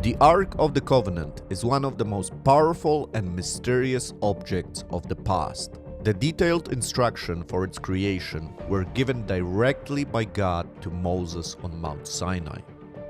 The Ark of the Covenant is one of the most powerful and mysterious objects of the past. The detailed instruction for its creation were given directly by God to Moses on Mount Sinai.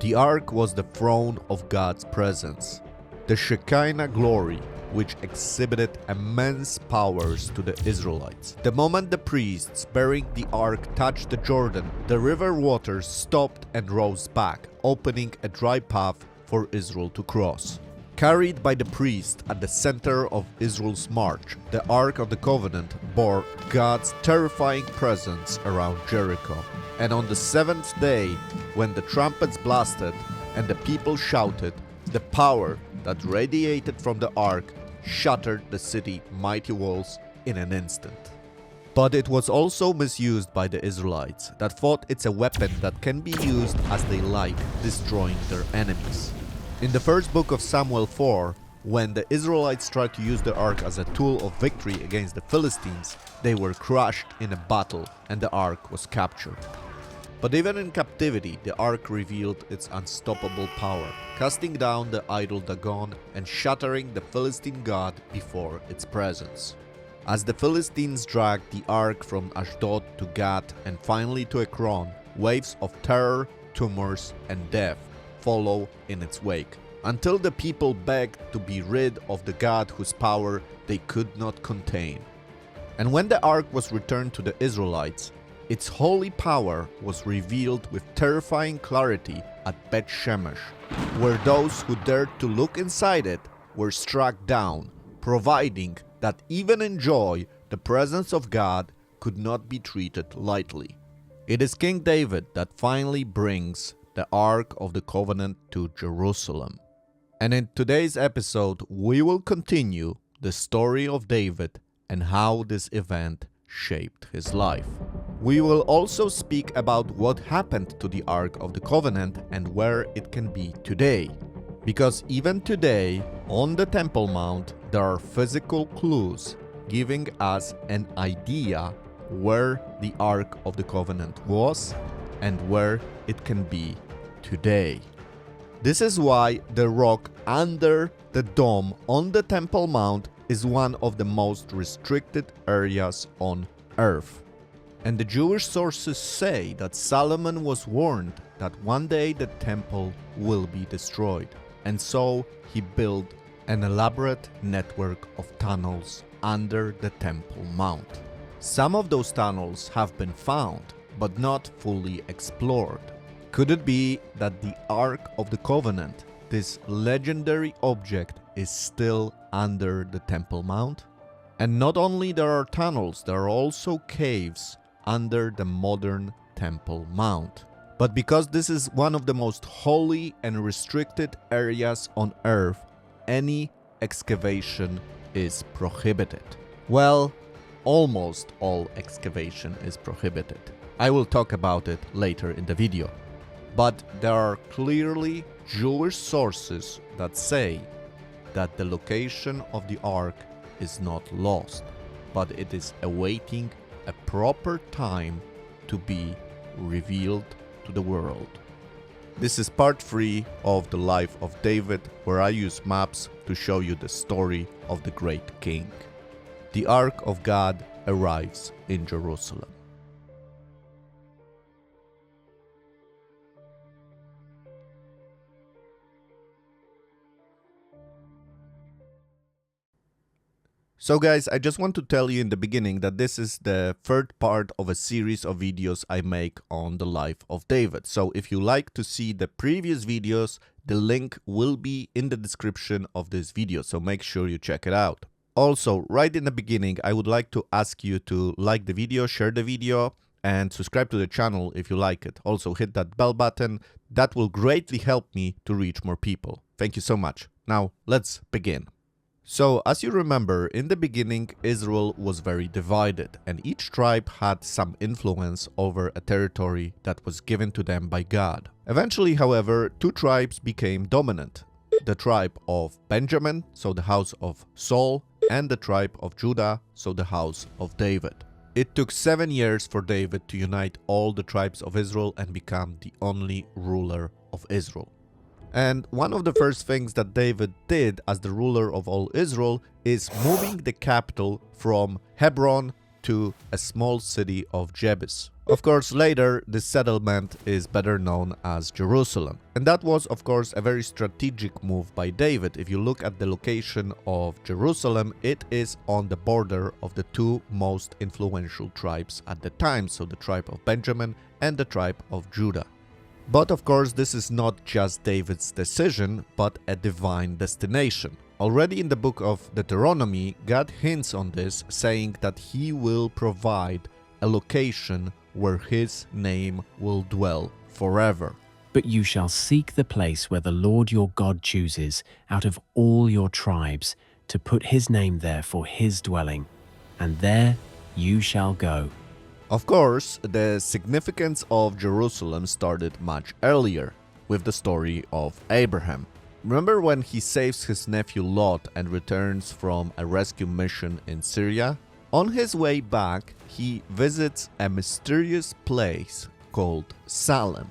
The Ark was the throne of God's presence, the Shekinah glory, which exhibited immense powers to the Israelites. The moment the priests bearing the Ark touched the Jordan, the river waters stopped and rose back, opening a dry path for Israel to cross. Carried by the priest at the center of Israel's march, the Ark of the Covenant bore God's terrifying presence around Jericho. And on the seventh day, when the trumpets blasted and the people shouted, the power that radiated from the Ark shattered the city's mighty walls in an instant. But it was also misused by the Israelites, that thought it's a weapon that can be used as they like, destroying their enemies. In the first book of Samuel 4, when the Israelites tried to use the Ark as a tool of victory against the Philistines, they were crushed in a battle and the Ark was captured. But even in captivity, the Ark revealed its unstoppable power, casting down the idol Dagon and shattering the Philistine god before its presence. As the Philistines dragged the Ark from Ashdod to Gath and finally to Ekron, waves of terror, tumors, and death follow in its wake, until the people begged to be rid of the god whose power they could not contain. And when the Ark was returned to the Israelites, its holy power was revealed with terrifying clarity at Beit Shemesh, where those who dared to look inside it were struck down, providing that even in joy, the presence of God could not be treated lightly. It is King David that finally brings the Ark of the Covenant to Jerusalem. And in today's episode, we will continue the story of David and how this event shaped his life. We will also speak about what happened to the Ark of the Covenant and where it can be today. Because even today, on the Temple Mount, there are physical clues giving us an idea where the Ark of the Covenant was and where it can be today. This is why the rock under the dome on the Temple Mount is one of the most restricted areas on earth. And the Jewish sources say that Solomon was warned that one day the temple will be destroyed. And so he built an elaborate network of tunnels under the Temple Mount. Some of those tunnels have been found, but not fully explored. Could it be that the Ark of the Covenant, this legendary object, is still under the Temple Mount? And not only there are tunnels, there are also caves under the modern Temple Mount. But because this is one of the most holy and restricted areas on earth, any excavation is prohibited. Well, almost all excavation is prohibited. I will talk about it later in the video. But there are clearly Jewish sources that say that the location of the Ark is not lost, but it is awaiting a proper time to be revealed to the world. This is part 3 of the life of David, where I use maps to show you the story of the great king. The Ark of God arrives in Jerusalem. So guys, I just want to tell you in the beginning that this is the third part of a series of videos I make on the life of David. So if you like to see the previous videos, the link will be in the description of this video, so make sure you check it out. Also, right in the beginning, I would like to ask you to like the video, share the video, and subscribe to the channel if you like it. Also hit that bell button, that will greatly help me to reach more people. Thank you so much. Now, let's begin. So, as you remember, in the beginning, Israel was very divided, and each tribe had some influence over a territory that was given to them by God. Eventually, however, two tribes became dominant. The tribe of Benjamin, so the house of Saul, and the tribe of Judah, so the house of David. It took 7 years for David to unite all the tribes of Israel and become the only ruler of Israel. And one of the first things that David did as the ruler of all Israel is moving the capital from Hebron to a small city of Jebus. Of course, later, this settlement is better known as Jerusalem. And that was, of course, a very strategic move by David. If you look at the location of Jerusalem, it is on the border of the two most influential tribes at the time, so the tribe of Benjamin and the tribe of Judah. But of course, this is not just David's decision, but a divine destination. Already in the book of Deuteronomy, God hints on this, saying that he will provide a location where his name will dwell forever. But you shall seek the place where the Lord your God chooses out of all your tribes to put his name there for his dwelling, and there you shall go. Of course, the significance of Jerusalem started much earlier, with the story of Abraham. Remember when he saves his nephew Lot and returns from a rescue mission in Syria? On his way back, he visits a mysterious place called Salem.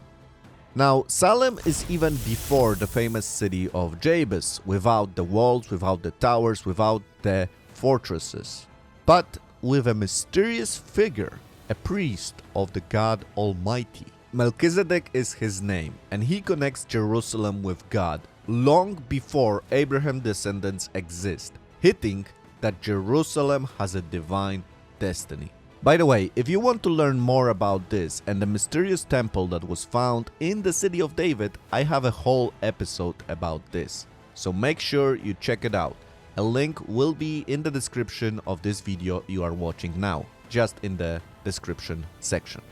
Now, Salem is even before the famous city of Jebus, without the walls, without the towers, without the fortresses, but with a mysterious figure, a priest of the God Almighty. Melchizedek is his name, and he connects Jerusalem with God long before Abraham's descendants exist, hinting that Jerusalem has a divine destiny. By the way, if you want to learn more about this and the mysterious temple that was found in the city of David, I have a whole episode about this, so make sure you check it out. A link will be in the description of this video you are watching now, just in the description section.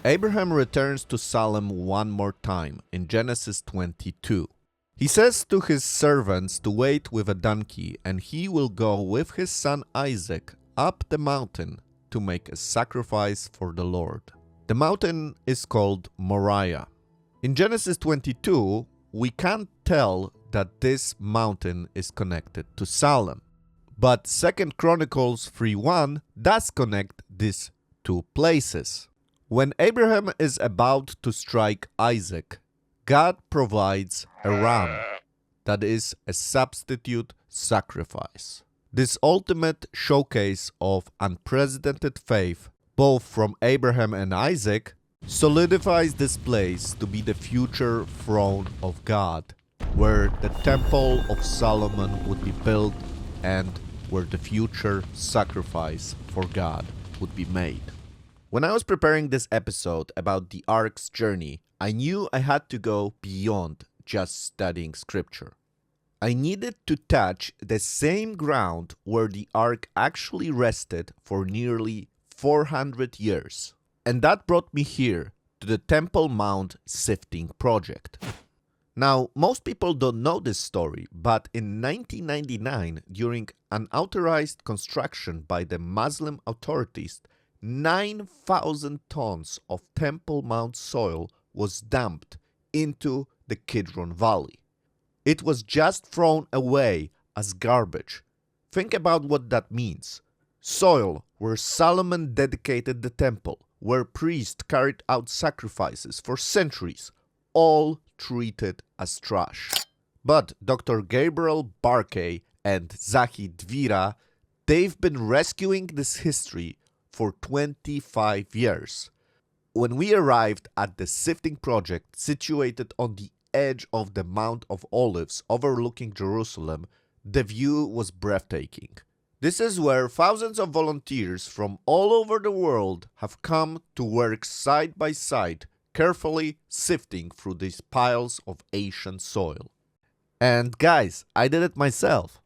Abraham returns to Salem one more time in Genesis 22. He says to his servants to wait with a donkey, and he will go with his son Isaac up the mountain to make a sacrifice for the Lord. The mountain is called Moriah. In Genesis 22, we can't tell that this mountain is connected to Salem, but 2 Chronicles 3:1 does connect these two places. When Abraham is about to strike Isaac, God provides a ram that is a substitute sacrifice. This ultimate showcase of unprecedented faith, both from Abraham and Isaac, solidifies this place to be the future throne of God, where the Temple of Solomon would be built and where the future sacrifice for God would be made. When I was preparing this episode about the ARK's journey, I knew I had to go beyond just studying scripture. I needed to touch the same ground where the ARK actually rested for nearly 400 years. And that brought me here to the Temple Mount Sifting Project. Now, most people don't know this story, but in 1999, during unauthorized construction by the Muslim authorities, 9,000 tons of Temple Mount soil was dumped into the Kidron Valley. It was just thrown away as garbage. Think about what that means. Soil where Solomon dedicated the temple, where priests carried out sacrifices for centuries, all treated as trash. But Dr. Gabriel Barkay and Zahi Dvira, they've been rescuing this history for 25 years. When we arrived at the Sifting Project, situated on the edge of the Mount of Olives overlooking Jerusalem, the view was breathtaking. This is where thousands of volunteers from all over the world have come to work side by side, carefully sifting through these piles of ancient soil. And guys, I did it myself.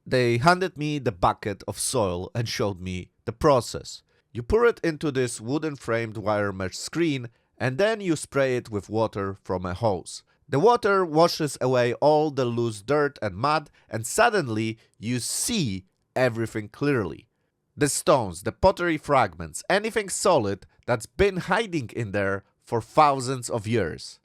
They handed me the bucket of soil and showed me the process. You pour it into this wooden framed wire mesh screen, and then you spray it with water from a hose. The water washes away all the loose dirt and mud, and suddenly you see everything clearly. The stones, the pottery fragments, anything solid that's been hiding in there for thousands of years.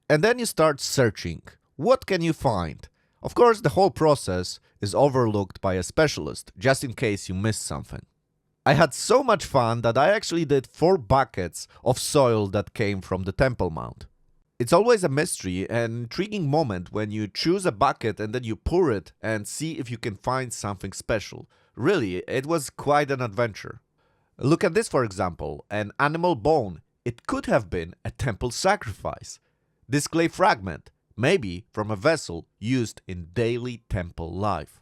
And then you start searching. What can you find? Of course, the whole process is overlooked by a specialist, just in case you missed something. I had so much fun that I actually did 4 buckets of soil that came from the Temple Mount. It's always a mystery and intriguing moment when you choose a bucket and then you pour it and see if you can find something special. Really, it was quite an adventure. Look at this, for example, an animal bone. It could have been a temple sacrifice. This clay fragment, maybe from a vessel used in daily temple life.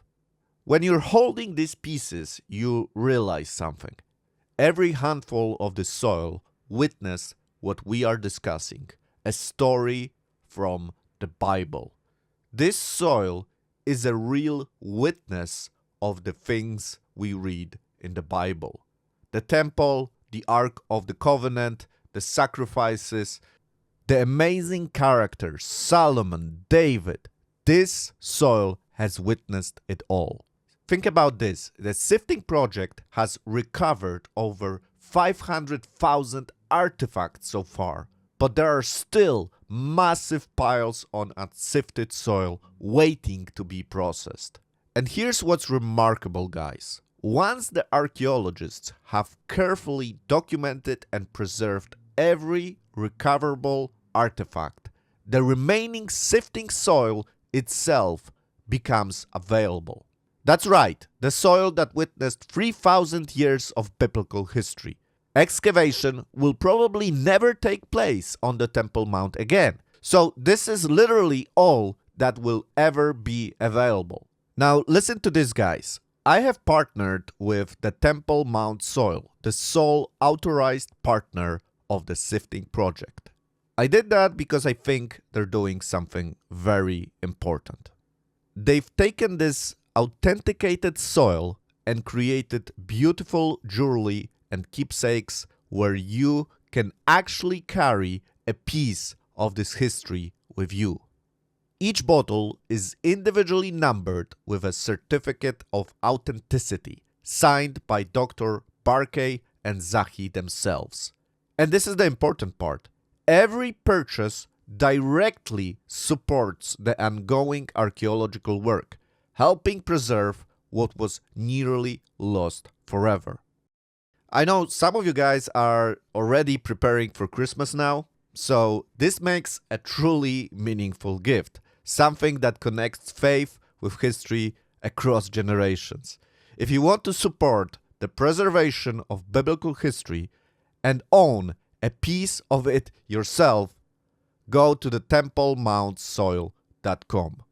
When you're holding these pieces, you realize something. Every handful of the soil witness what we are discussing, a story from the Bible. This soil is a real witness of the things we read in the Bible. The temple, the Ark of the Covenant, the sacrifices, the amazing characters, Solomon, David. This soil has witnessed it all. Think about this. The sifting project has recovered over 500,000 artifacts so far, but there are still massive piles on unsifted soil waiting to be processed. And here's what's remarkable, guys. Once the archaeologists have carefully documented and preserved every recoverable artifact, the remaining sifting soil itself becomes available. That's right, the soil that witnessed 3,000 years of biblical history. Excavation will probably never take place on the Temple Mount again. So this is literally all that will ever be available. Now listen to this, guys. I have partnered with the Temple Mount soil, the sole authorized partner of the sifting project. I did that because I think they're doing something very important. They've taken this authenticated soil and created beautiful jewelry and keepsakes where you can actually carry a piece of this history with you. Each bottle is individually numbered with a certificate of authenticity signed by Dr. Barkey and Zahi themselves. And this is the important part. Every purchase directly supports the ongoing archaeological work, helping preserve what was nearly lost forever. I know some of you guys are already preparing for Christmas now, so this makes a truly meaningful gift, something that connects faith with history across generations. If you want to support the preservation of biblical history and own a piece of it yourself, go to the templemountsoil.com.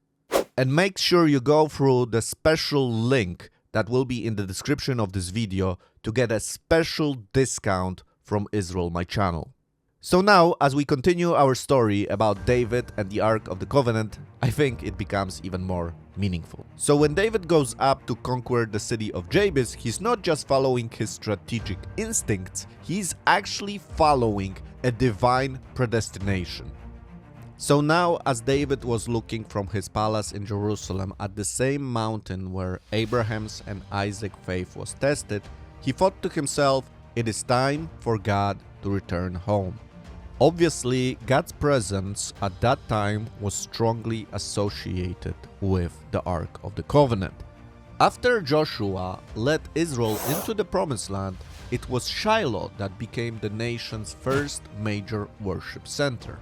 And make sure you go through the special link that will be in the description of this video to get a special discount from Israel, my channel. So now, as we continue our story about David and the Ark of the Covenant, I think it becomes even more meaningful. So when David goes up to conquer the city of Jabez, he's not just following his strategic instincts, he's actually following a divine predestination. So now, as David was looking from his palace in Jerusalem at the same mountain where Abraham's and Isaac's faith was tested, he thought to himself, it is time for God to return home. Obviously, God's presence at that time was strongly associated with the Ark of the Covenant. After Joshua led Israel into the Promised Land, it was Shiloh that became the nation's first major worship center.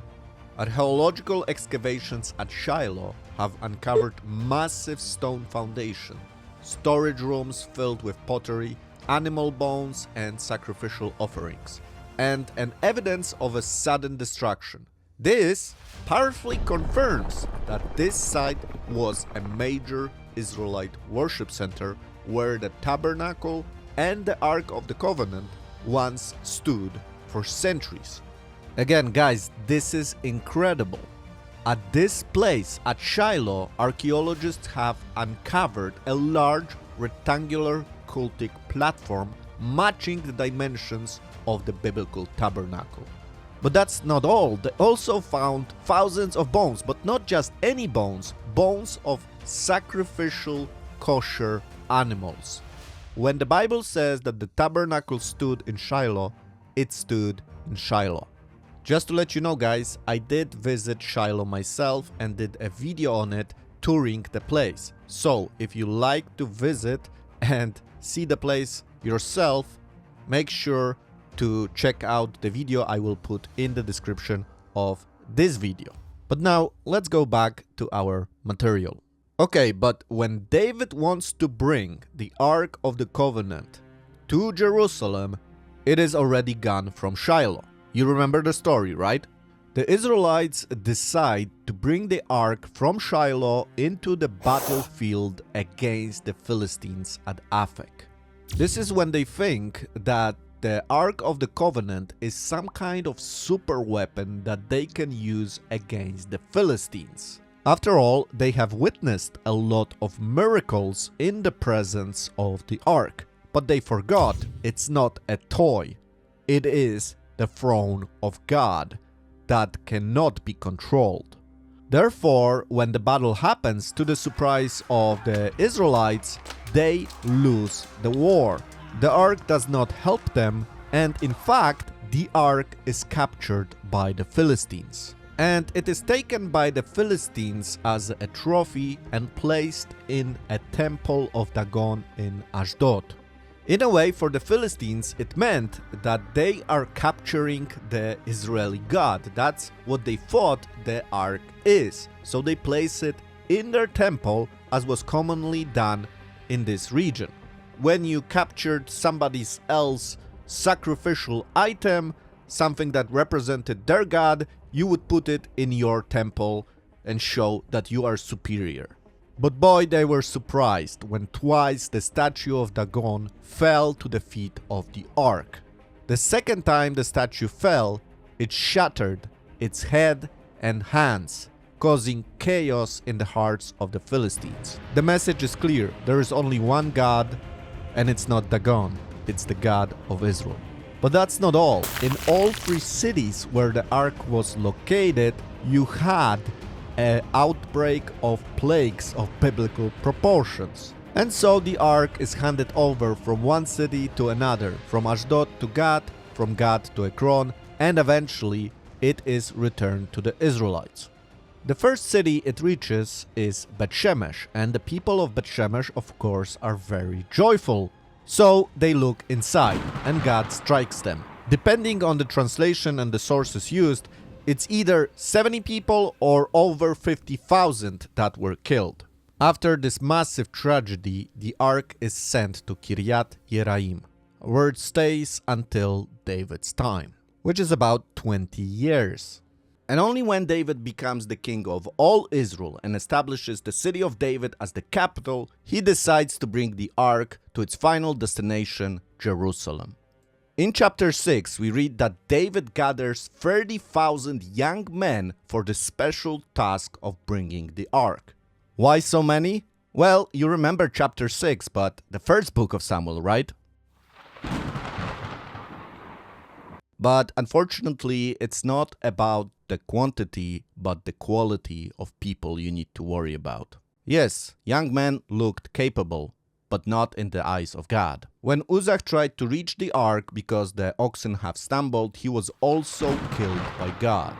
Archaeological excavations at Shiloh have uncovered massive stone foundation, storage rooms filled with pottery, animal bones and sacrificial offerings, and an evidence of a sudden destruction. This powerfully confirms that this site was a major Israelite worship center where the tabernacle and the Ark of the Covenant once stood for centuries. Again, guys, this is incredible. At this place, at Shiloh, archaeologists have uncovered a large rectangular cultic platform matching the dimensions of the biblical tabernacle. But that's not all. They also found thousands of bones, but not just any bones, bones of sacrificial kosher animals. When the Bible says that the tabernacle stood in Shiloh, it stood in Shiloh. Just to let you know, guys, I did visit Shiloh myself and did a video on it touring the place. So if you like to visit and see the place yourself, make sure to check out the video I will put in the description of this video. But now, let's go back to our material. Okay, but when David wants to bring the Ark of the Covenant to Jerusalem, it is already gone from Shiloh. You remember the story, right? The Israelites decide to bring the Ark from Shiloh into the battlefield against the Philistines at Aphek. This is when they think that the Ark of the Covenant is some kind of super weapon that they can use against the Philistines. After all, they have witnessed a lot of miracles in the presence of the Ark, but they forgot it's not a toy. It is the throne of God that cannot be controlled. Therefore, when the battle happens, to the surprise of the Israelites, they lose the war. The Ark does not help them, and in fact, the Ark is captured by the Philistines. And it is taken by the Philistines as a trophy and placed in a temple of Dagon in Ashdod. In a way, for the Philistines, it meant that they are capturing the Israeli God. That's what they thought the Ark is. So they place it in their temple, as was commonly done in this region. When you captured somebody else's sacrificial item, something that represented their god, you would put it in your temple and show that you are superior. But boy, they were surprised when twice the statue of Dagon fell to the feet of the Ark. The second time the statue fell, it shattered its head and hands, causing chaos in the hearts of the Philistines. The message is clear: there is only one God, and it's not Dagon, it's the God of Israel. But that's not all. In all three cities where the Ark was located, you had an outbreak of plagues of biblical proportions. And so the Ark is handed over from one city to another, from Ashdod to Gath, from Gath to Ekron, and eventually it is returned to the Israelites. The first city it reaches is Beit Shemesh, and the people of Beit Shemesh, of course, are very joyful. So they look inside, and God strikes them. Depending on the translation and the sources used, it's either 70 people or over 50,000 that were killed. After this massive tragedy, the Ark is sent to Kiryat Yeraim, where it stays until David's time, which is about 20 years. And only when David becomes the king of all Israel and establishes the city of David as the capital, he decides to bring the Ark to its final destination, Jerusalem. In chapter 6, we read that David gathers 30,000 young men for the special task of bringing the Ark. Why so many? Well, you remember chapter 6, but the first book of Samuel, right? But unfortunately, it's not about the quantity, but the quality of people you need to worry about. Yes, young men looked capable, but not in the eyes of God. When Uzzah tried to reach the Ark because the oxen have stumbled, he was also killed by God.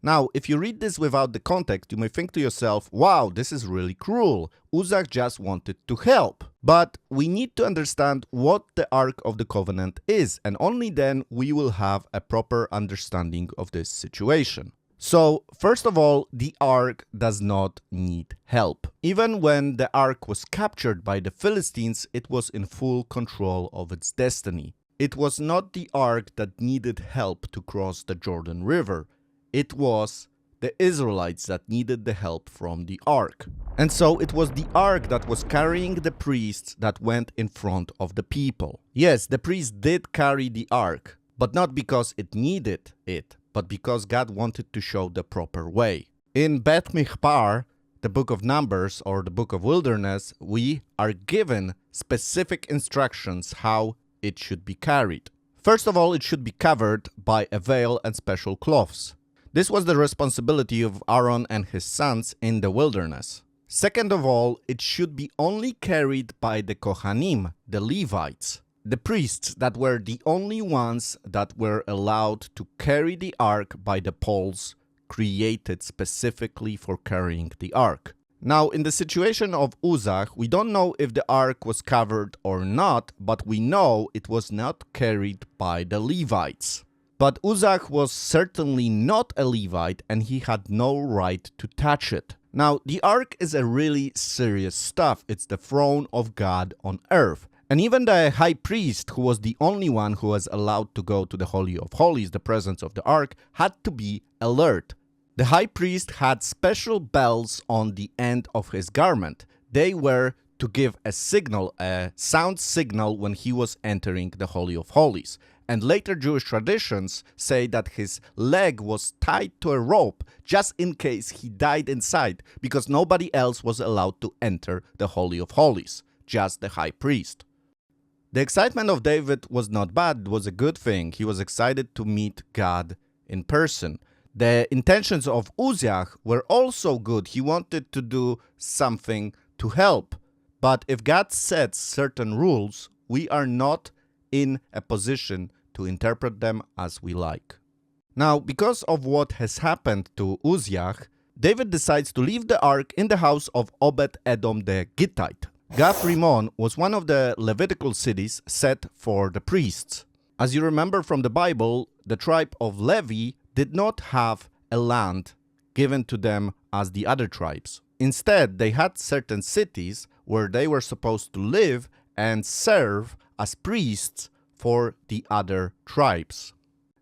Now, if you read this without the context, you may think to yourself, wow, this is really cruel. Uzzah just wanted to help. But we need to understand what the Ark of the Covenant is, and only then we will have a proper understanding of this situation. So, first of all, the Ark does not need help. Even when the Ark was captured by the Philistines, it was in full control of its destiny. It was not the Ark that needed help to cross the Jordan River. It was the Israelites that needed the help from the Ark. And so it was the Ark that was carrying the priests that went in front of the people. Yes, the priests did carry the Ark, but not because it needed it, but because God wanted to show the proper way. In Bet Mikpar, the book of Numbers or the book of Wilderness, we are given specific instructions how it should be carried. First of all, it should be covered by a veil and special cloths. This was the responsibility of Aaron and his sons in the wilderness. Second of all, it should be only carried by the Kohanim, the Levites, the priests that were the only ones that were allowed to carry the Ark by the poles created specifically for carrying the Ark. Now, in the situation of Uzzah, we don't know if the Ark was covered or not, but we know it was not carried by the Levites. But Uzzah was certainly not a Levite and he had no right to touch it. Now, the Ark is a really serious stuff. It's the throne of God on earth. And even the high priest, who was the only one who was allowed to go to the Holy of Holies, the presence of the Ark, had to be alert. The high priest had special bells on the end of his garment. They were to give a signal, a sound signal when he was entering the Holy of Holies. And later Jewish traditions say that his leg was tied to a rope just in case he died inside, because nobody else was allowed to enter the Holy of Holies, just the high priest. The excitement of David was not bad, it was a good thing. He was excited to meet God in person. The intentions of Uzzah were also good. He wanted to do something to help. But if God sets certain rules, we are not in a position to interpret them as we like. Now, because of what has happened to Uzzah, David decides to leave the ark in the house of Obed-Edom the Gittite. Gath Rimmon was one of the Levitical cities set for the priests. As you remember from the Bible, the tribe of Levi did not have a land given to them as the other tribes. Instead, they had certain cities where they were supposed to live and serve as priests for the other tribes.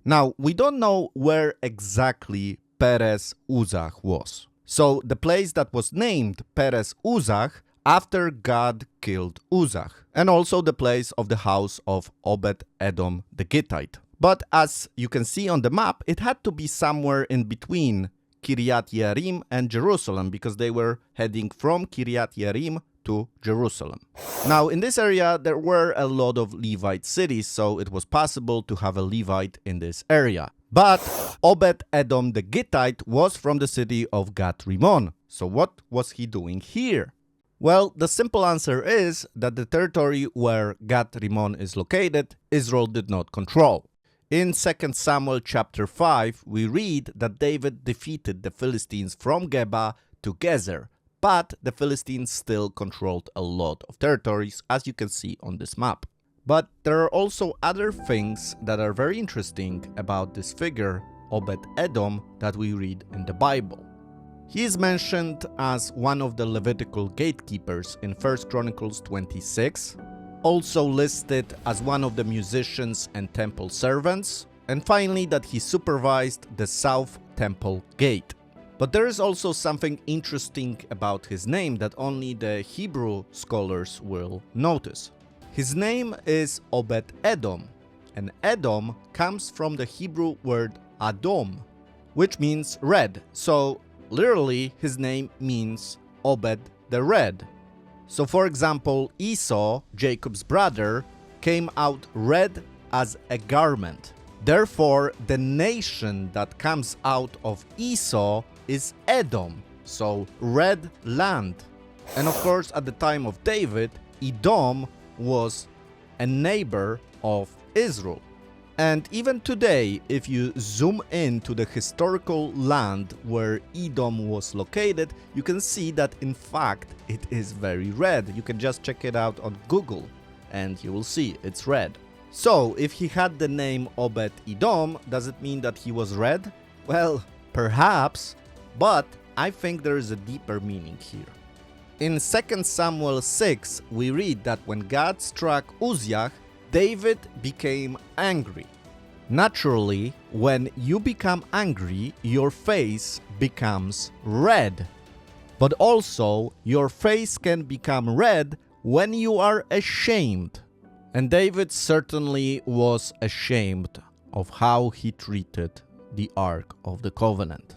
Now, we don't know where exactly Perez Uzzah was. So the place that was named Perez Uzzah after God killed Uzzah, and also the place of the house of Obed-Edom the Gittite. But as you can see on the map, it had to be somewhere in between Kiryat Yearim and Jerusalem, because they were heading from Kiryat Yearim to Jerusalem. Now, in this area, there were a lot of Levite cities, so it was possible to have a Levite in this area. But Obed-Edom the Gittite was from the city of Gath Rimmon. So what was he doing here? Well, the simple answer is that the territory where Gath Rimmon is located, Israel did not control. In 2 Samuel chapter 5, we read that David defeated the Philistines from Geba to Gezer, but the Philistines still controlled a lot of territories, as you can see on this map. But there are also other things that are very interesting about this figure, Obed-Edom, that we read in the Bible. He is mentioned as one of the Levitical gatekeepers in 1 Chronicles 26, also listed as one of the musicians and temple servants, and finally that he supervised the South Temple Gate. But there is also something interesting about his name that only the Hebrew scholars will notice. His name is Obed-Edom, and Edom comes from the Hebrew word Adom, which means red. So literally, his name means Obed the Red. So for example, Esau, Jacob's brother, came out red as a garment. Therefore, the nation that comes out of Esau is Edom, so red land. And of course, at the time of David, Edom was a neighbor of Israel. And even today, if you zoom into the historical land where Edom was located, you can see that in fact it is very red. You can just check it out on Google and you will see it's red. So if he had the name Obed-Edom, does it mean that he was red? Well, perhaps, but I think there is a deeper meaning here. In 2 Samuel 6, we read that when God struck Uzzah, David became angry. Naturally, when you become angry, your face becomes red. But also, your face can become red when you are ashamed. And David certainly was ashamed of how he treated the Ark of the Covenant.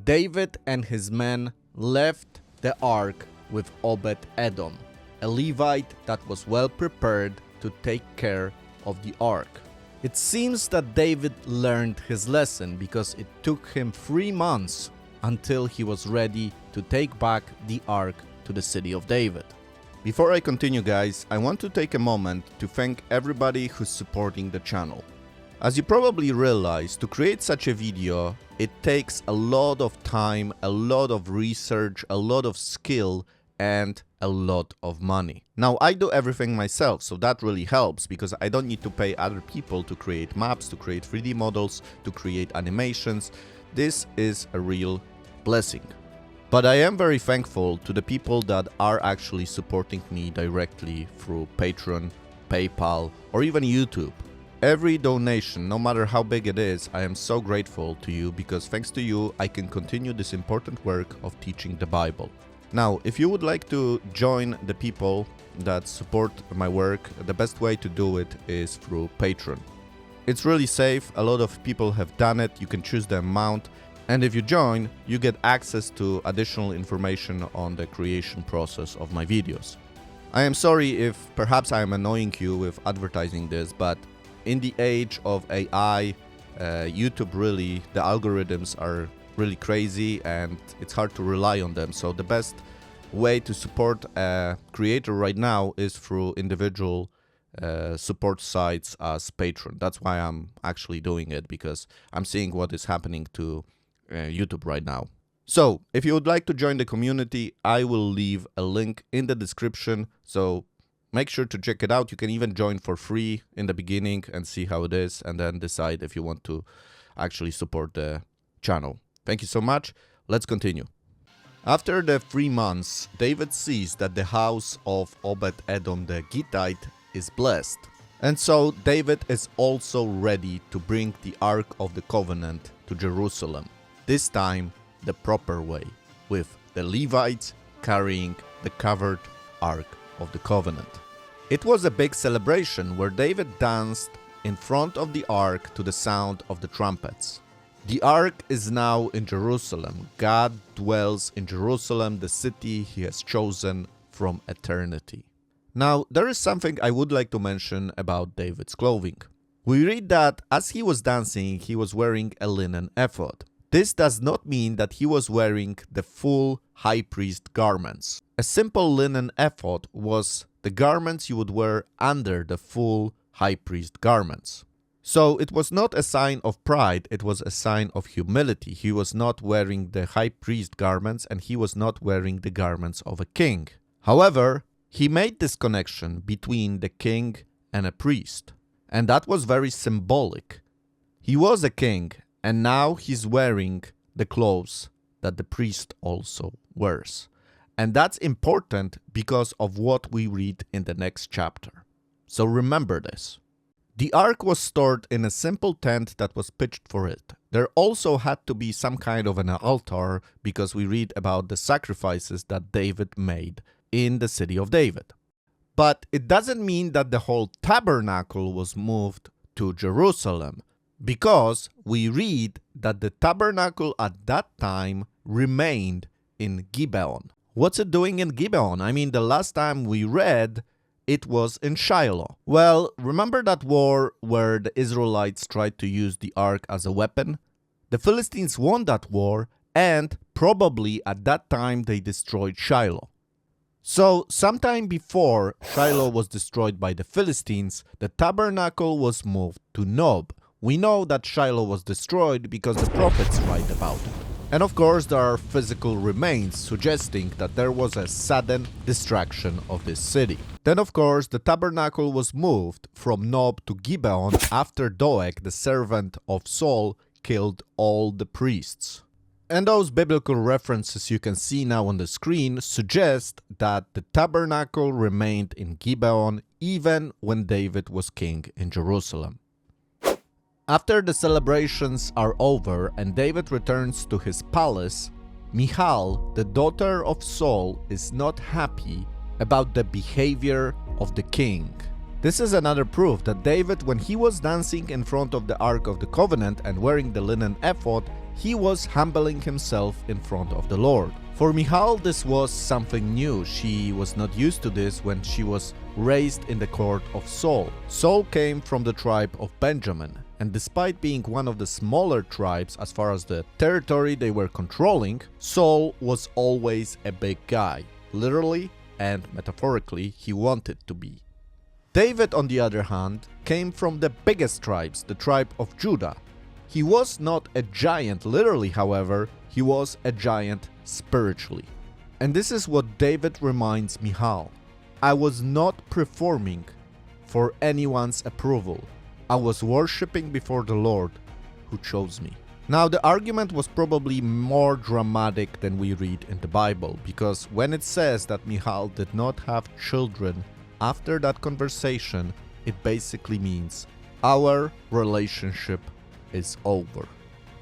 David and his men left the Ark with Obed-Edom, a Levite that was well prepared to take care of the Ark. It seems that David learned his lesson because it took him 3 months until he was ready to take back the Ark to the city of David. Before I continue, guys, I want to take a moment to thank everybody who's supporting the channel. As you probably realize, to create such a video, it takes a lot of time, a lot of research, a lot of skill, and a lot of money. Now, I do everything myself, so that really helps because I don't need to pay other people to create maps, to create 3D models, to create animations. This is a real blessing. But I am very thankful to the people that are actually supporting me directly through Patreon, PayPal, or even YouTube. Every donation, no matter how big it is, I am so grateful to you because thanks to you, I can continue this important work of teaching the Bible. Now, if you would like to join the people that support my work, the best way to do it is through Patreon. It's really safe, a lot of people have done it, you can choose the amount, and if you join, you get access to additional information on the creation process of my videos. I am sorry if perhaps I am annoying you with advertising this, but in the age of AI, YouTube really, the algorithms are really crazy and it's hard to rely on them. So the best way to support a creator right now is through individual support sites as Patreon. That's why I'm actually doing it, because I'm seeing what is happening to YouTube right now. So if you would like to join the community, I will leave a link in the description. So make sure to check it out. You can even join for free in the beginning and see how it is, and then decide if you want to actually support the channel. Thank you so much. Let's continue. After the 3 months, David sees that the house of Obed-Edom the Gittite is blessed. And so David is also ready to bring the Ark of the Covenant to Jerusalem. This time the proper way, with the Levites carrying the covered Ark of the Covenant. It was a big celebration where David danced in front of the Ark to the sound of the trumpets. The Ark is now in Jerusalem. God dwells in Jerusalem, the city he has chosen from eternity. Now, there is something I would like to mention about David's clothing. We read that as he was dancing, he was wearing a linen ephod. This does not mean that he was wearing the full high priest garments. A simple linen ephod was the garments you would wear under the full high priest garments. So it was not a sign of pride, it was a sign of humility. He was not wearing the high priest garments and he was not wearing the garments of a king. However, he made this connection between the king and a priest, and that was very symbolic. He was a king, and now he's wearing the clothes that the priest also wears. And that's important because of what we read in the next chapter. So remember this. The ark was stored in a simple tent that was pitched for it. There also had to be some kind of an altar because we read about the sacrifices that David made in the city of David. But it doesn't mean that the whole tabernacle was moved to Jerusalem, because we read that the tabernacle at that time remained in Gibeon. What's it doing in Gibeon? I mean, the last time we read, it was in Shiloh. Well, remember that war where the Israelites tried to use the ark as a weapon? The Philistines won that war, and probably at that time they destroyed Shiloh. So, sometime before Shiloh was destroyed by the Philistines, the tabernacle was moved to Nob. We know that Shiloh was destroyed because the prophets write about it. And of course, there are physical remains suggesting that there was a sudden destruction of this city. Then of course, the tabernacle was moved from Nob to Gibeon after Doeg, the servant of Saul, killed all the priests. And those biblical references you can see now on the screen suggest that the tabernacle remained in Gibeon even when David was king in Jerusalem. After the celebrations are over and David returns to his palace, Michal, the daughter of Saul, is not happy about the behavior of the king. This is another proof that David, when he was dancing in front of the Ark of the Covenant and wearing the linen ephod, he was humbling himself in front of the Lord. For Michal, this was something new. She was not used to this when she was raised in the court of Saul. Saul came from the tribe of Benjamin, and despite being one of the smaller tribes as far as the territory they were controlling, Saul was always a big guy. Literally and metaphorically, he wanted to be. David, on the other hand, came from the biggest tribes, the tribe of Judah. He was not a giant literally, however, he was a giant spiritually. And this is what David reminds Michal. I was not performing for anyone's approval. I was worshipping before the Lord who chose me. Now, the argument was probably more dramatic than we read in the Bible, because when it says that Michal did not have children after that conversation, it basically means our relationship is over.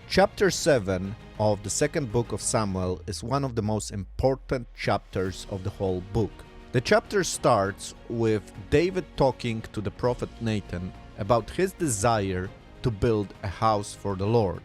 Chapter 7 of the second book of Samuel is one of the most important chapters of the whole book. The chapter starts with David talking to the prophet Nathan about his desire to build a house for the Lord.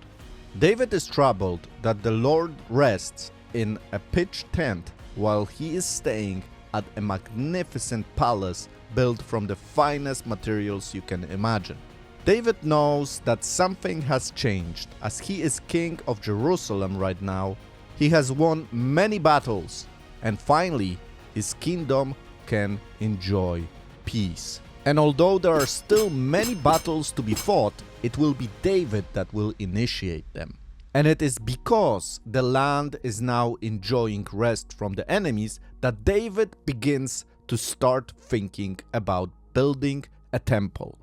David is troubled that the Lord rests in a pitched tent while he is staying at a magnificent palace built from the finest materials you can imagine. David knows that something has changed as he is king of Jerusalem right now. He has won many battles and finally his kingdom can enjoy peace. And although there are still many battles to be fought, it will be David that will initiate them. And it is because the land is now enjoying rest from the enemies that David begins to start thinking about building a temple.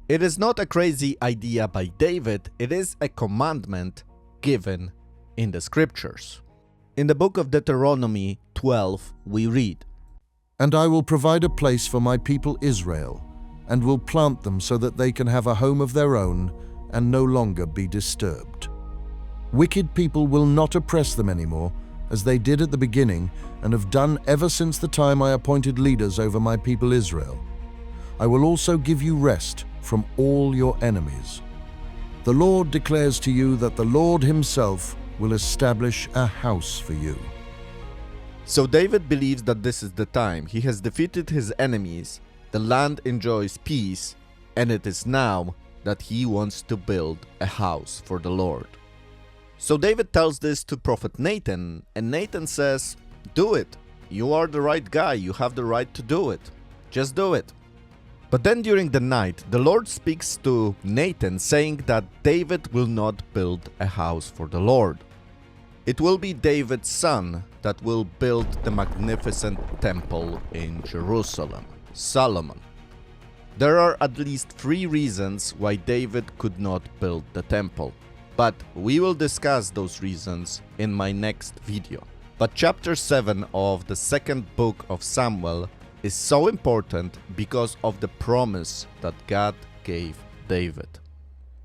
It is not a crazy idea by David, it is a commandment given in the scriptures. In the book of Deuteronomy 12, we read, "And I will provide a place for my people Israel, and will plant them so that they can have a home of their own and no longer be disturbed. Wicked people will not oppress them anymore, as they did at the beginning and have done ever since the time I appointed leaders over my people Israel. I will also give you rest from all your enemies. The Lord declares to you that the Lord himself will establish a house for you." So David believes that this is the time. He has defeated his enemies, the land enjoys peace, and it is now that he wants to build a house for the Lord. So David tells this to prophet Nathan, and Nathan says, "Do it. You are the right guy. You have the right to do it. Just do it." But then during the night, the Lord speaks to Nathan saying that David will not build a house for the Lord. It will be David's son that will build the magnificent temple in Jerusalem, Solomon. There are at least 3 reasons why David could not build the temple, but we will discuss those reasons in my next video. But chapter 7 of the second book of Samuel is so important because of the promise that God gave David.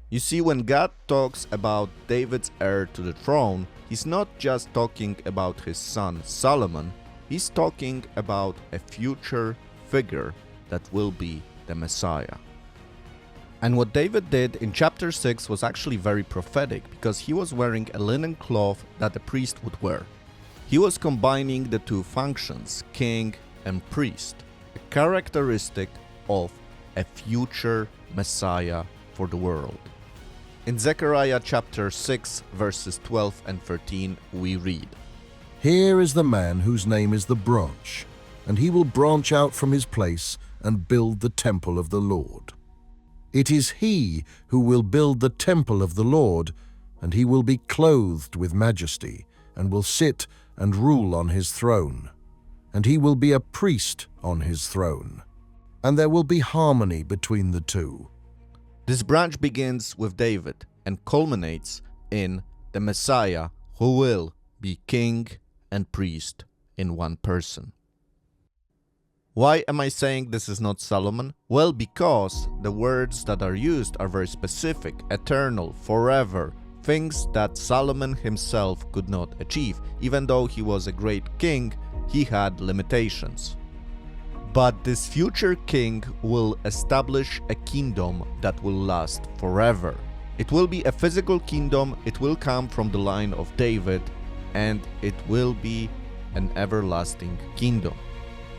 You see, when God talks about David's heir to the throne, he's not just talking about his son Solomon, he's talking about a future figure that will be the Messiah. And what David did in chapter 6 was actually very prophetic because he was wearing a linen cloth that a priest would wear. He was combining the 2 functions, king and priest, a characteristic of a future Messiah for the world. In Zechariah chapter 6 verses 12 and 13 we read, "Here is the man whose name is the branch, and he will branch out from his place and build the temple of the Lord. It is he who will build the temple of the Lord, and he will be clothed with majesty, and will sit and rule on his throne. And he will be a priest on his throne, and there will be harmony between the 2. This branch begins with David and culminates in the Messiah who will be king and priest in one person. Why am I saying this is not Solomon? Well, because the words that are used are very specific, eternal, forever, things that Solomon himself could not achieve. Even though he was a great king, he had limitations. But this future king will establish a kingdom that will last forever. It will be a physical kingdom, it will come from the line of David, and it will be an everlasting kingdom.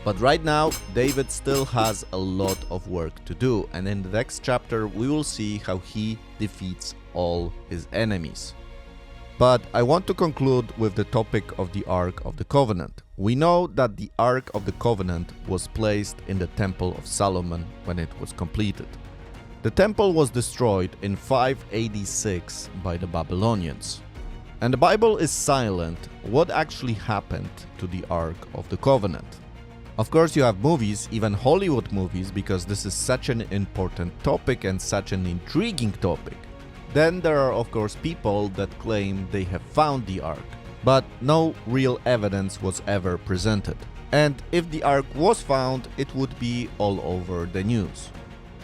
But right now, David still has a lot of work to do, and in the next chapter we will see how he defeats all his enemies. But I want to conclude with the topic of the Ark of the Covenant. We know that the Ark of the Covenant was placed in the Temple of Solomon when it was completed. The temple was destroyed in 586 by the Babylonians. And the Bible is silent what actually happened to the Ark of the Covenant. Of course, you have movies, even Hollywood movies, because this is such an important topic and such an intriguing topic. Then there are, of course, people that claim they have found the Ark, but no real evidence was ever presented. And if the Ark was found, it would be all over the news.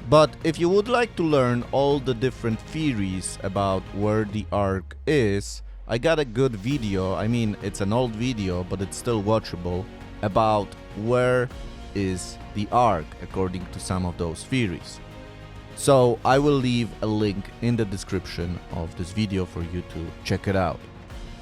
But if you would like to learn all the different theories about where the Ark is, I got a good video, I mean it's an old video, but it's still watchable, about where is the Ark according to some of those theories. So I will leave a link in the description of this video for you to check it out.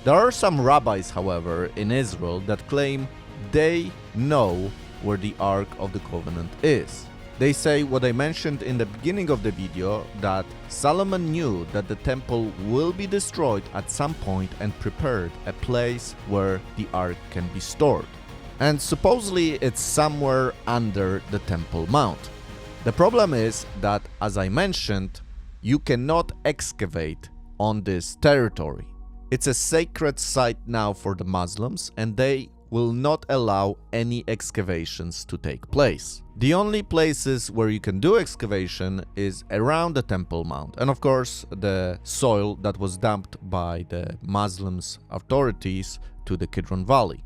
There are some rabbis, however, in Israel that claim they know where the Ark of the Covenant is. They say what I mentioned in the beginning of the video, that Solomon knew that the temple will be destroyed at some point and prepared a place where the Ark can be stored. And supposedly it's somewhere under the Temple Mount. The problem is that, as I mentioned, you cannot excavate on this territory. It's a sacred site now for the Muslims, and they will not allow any excavations to take place. The only places where you can do excavation is around the Temple Mount, and of course the soil that was dumped by the Muslims authorities to the Kidron Valley.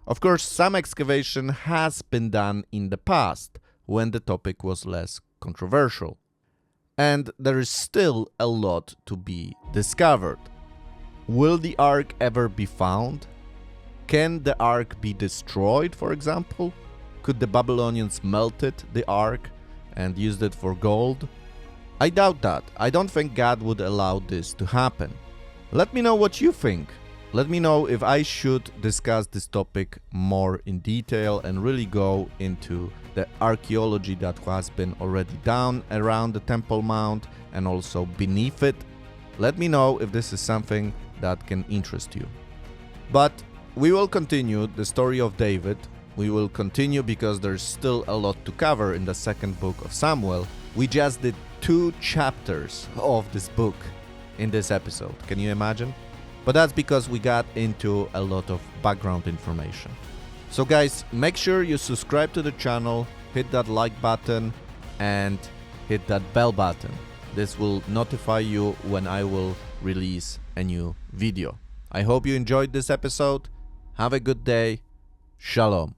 Of course, some excavation has been done in the past when the topic was less controversial. And there is still a lot to be discovered. Will the Ark ever be found? Can the Ark be destroyed, for example? Could the Babylonians melted the Ark and used it for gold? I doubt that. I don't think God would allow this to happen. Let me know what you think. Let me know if I should discuss this topic more in detail and really go into the archaeology that has been already done around the Temple Mount and also beneath it. Let me know if this is something that can interest you. But we will continue the story of David. We will continue because there's still a lot to cover in the second book of Samuel. We just did 2 chapters of this book in this episode. Can you imagine? But that's because we got into a lot of background information. So guys, make sure you subscribe to the channel, hit that like button and hit that bell button. This will notify you when I will release a new video. I hope you enjoyed this episode. Have a good day. Shalom.